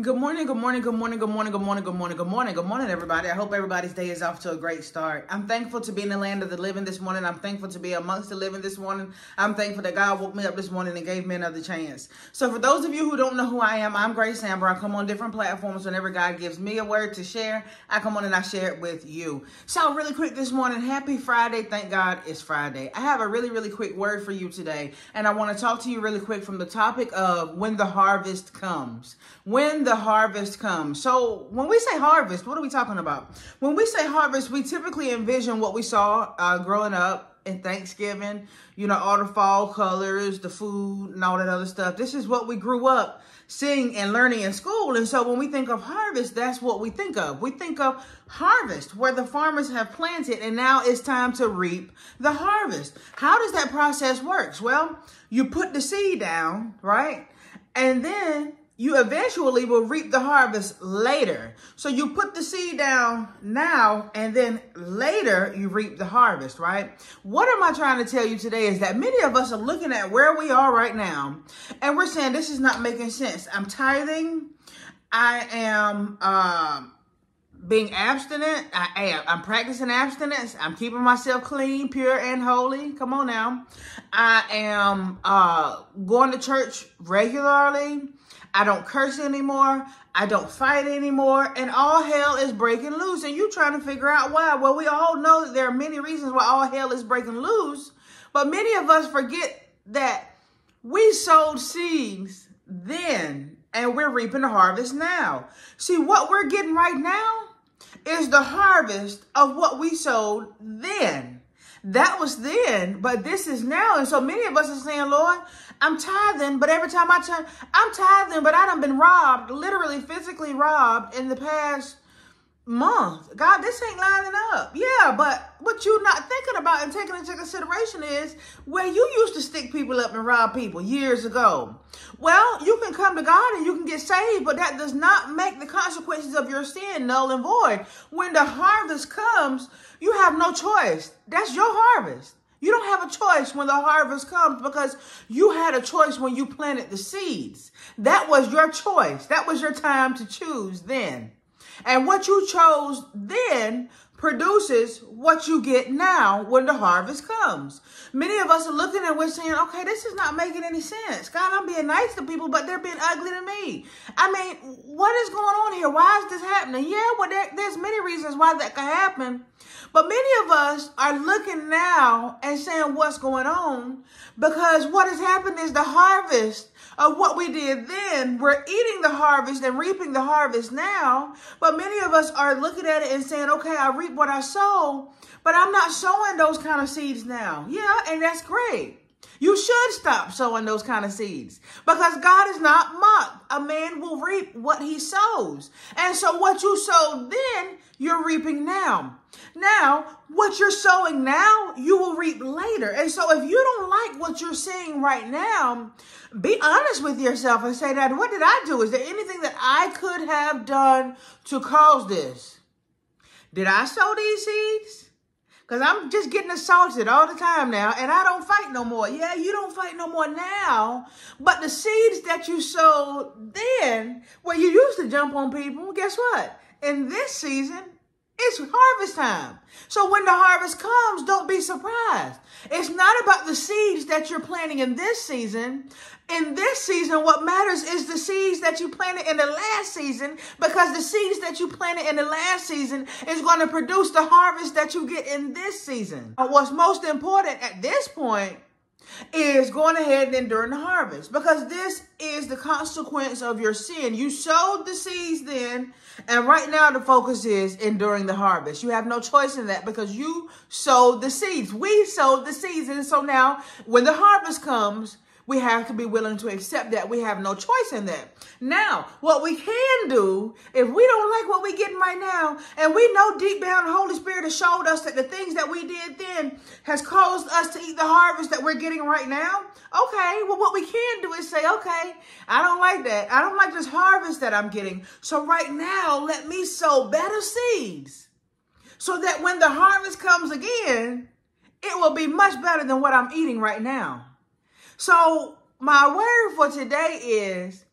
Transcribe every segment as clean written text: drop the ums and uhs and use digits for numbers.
Good morning, everybody. I hope everybody's day is off to a great start. I'm thankful to be in the land of the living this morning. I'm thankful to be amongst the living this morning. I'm thankful that God woke me up this morning and gave me another chance. So for those of you who don't know who I am, I'm Grace Amber. I come on different platforms whenever God gives me a word to share. I come on and I share it with you. So really quick this morning, happy Friday. Thank God it's Friday. I have a really quick word for you today. And I want to talk to you really quick from the topic of when the harvest comes. When the harvest comes. So when we say harvest, what are we talking about? When we say harvest, we typically envision what we saw growing up in Thanksgiving, you know, all the fall colors, the food and all that other stuff. This is what we grew up seeing and learning in school. And so when we think of harvest, that's what we think of. We think of harvest, where the farmers have planted and now it's time to reap the harvest. How does that process work? Well, you put the seed down, right? And then you eventually will reap the harvest later. So you put the seed down now, and then later you reap the harvest, right? What am I trying to tell you today is that many of us are looking at where we are right now, and we're saying, this is not making sense. I'm tithing. I am being abstinent. I'm practicing abstinence. I'm keeping myself clean, pure, and holy. Come on now. I am going to church regularly. I don't curse anymore. I don't fight anymore. And all hell is breaking loose. And you trying to figure out why. Well, we all know that there are many reasons why all hell is breaking loose. But many of us forget that we sowed seeds then and we're reaping the harvest now. See, what we're getting right now is the harvest of what we sowed then. That was then, but this is now. And so many of us are saying, Lord, I'm tithing, but every time I'm tithing, but I done been robbed, literally physically robbed in the past month. God, this ain't lining up. Yeah, but what you're not thinking about and taking into consideration is where you used to stick people up and rob people years ago. Well, you can come to God and you can get saved, but that does not make the consequences of your sin null and void. When the harvest comes, you have no choice. That's your harvest. You don't have a choice when the harvest comes because you had a choice when you planted the seeds. That was your choice. That was your time to choose then. And what you chose then produces what you get now when the harvest comes. Many of us are looking and we're saying, okay, this is not making any sense. God, I'm being nice to people, but they're being ugly to me. I mean, what is going on here? Why is this happening? Yeah, well, there's many reasons why that could happen. But many of us are looking now and saying what's going on because what has happened is the harvest of what we did then. We're eating the harvest and reaping the harvest now. But many of us are looking at it and saying, okay, I reap what I sow, but I'm not sowing those kind of seeds now. Yeah, and that's great. You should stop sowing those kind of seeds because God is not mocked. A man will reap what he sows. And so what you sowed then, you're reaping now. Now, what you're sowing now, you will reap later. And so if you don't like what you're seeing right now, be honest with yourself and say, that what did I do? Is there anything that I could have done to cause this? Did I sow these seeds? Because I'm just getting assaulted all the time now, and I don't fight no more. Yeah, you don't fight no more now, but the seeds that you sowed then, where you used to jump on people, guess what? In this season, it's harvest time. So when the harvest comes, don't be surprised. It's not about the seeds that you're planting in this season. In this season, what matters is the seeds that you planted in the last season, because the seeds that you planted in the last season is going to produce the harvest that you get in this season. What's most important at this point is going ahead and enduring the harvest, because this is the consequence of your sin. You sowed the seeds then, and right now the focus is enduring the harvest. You have no choice in that because you sowed the seeds. We sowed the seeds, and so now when the harvest comes, we have to be willing to accept that. We have no choice in that. Now, what we can do, if we don't like what we're getting right now, and we know deep down the Holy Spirit has showed us that the things that we did then has caused us to eat the harvest that we're getting right now, okay, well, what we can do is say, okay, I don't like that. I don't like this harvest that I'm getting. So right now, let me sow better seeds so that when the harvest comes again, it will be much better than what I'm eating right now. So my word for today is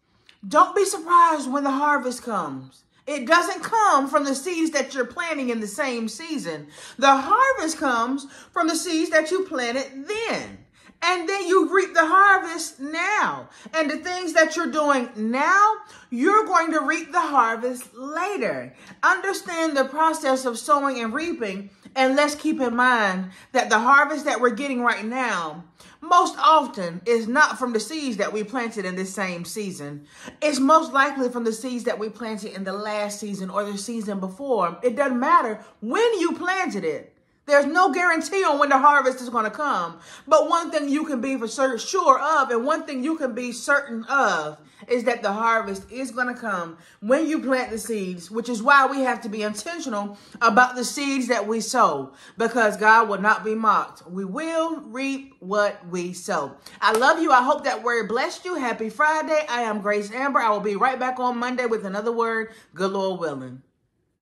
Don't be surprised when the harvest comes. It doesn't come from the seeds that you're planting in the same season. The harvest comes from the seeds that you planted then. And then you reap the harvest now. And the things that you're doing now, you're going to reap the harvest later. Understand the process of sowing and reaping. And let's keep in mind that the harvest that we're getting right now, most often is not from the seeds that we planted in this same season. It's most likely from the seeds that we planted in the last season or the season before. It doesn't matter when you planted it. There's no guarantee on when the harvest is going to come. But one thing you can be for sure of, and one thing you can be certain of, is that the harvest is going to come when you plant the seeds, which is why we have to be intentional about the seeds that we sow, because God will not be mocked. We will reap what we sow. I love you. I hope that word blessed you. Happy Friday. I am Grace Amber. I will be right back on Monday with another word, good Lord willing.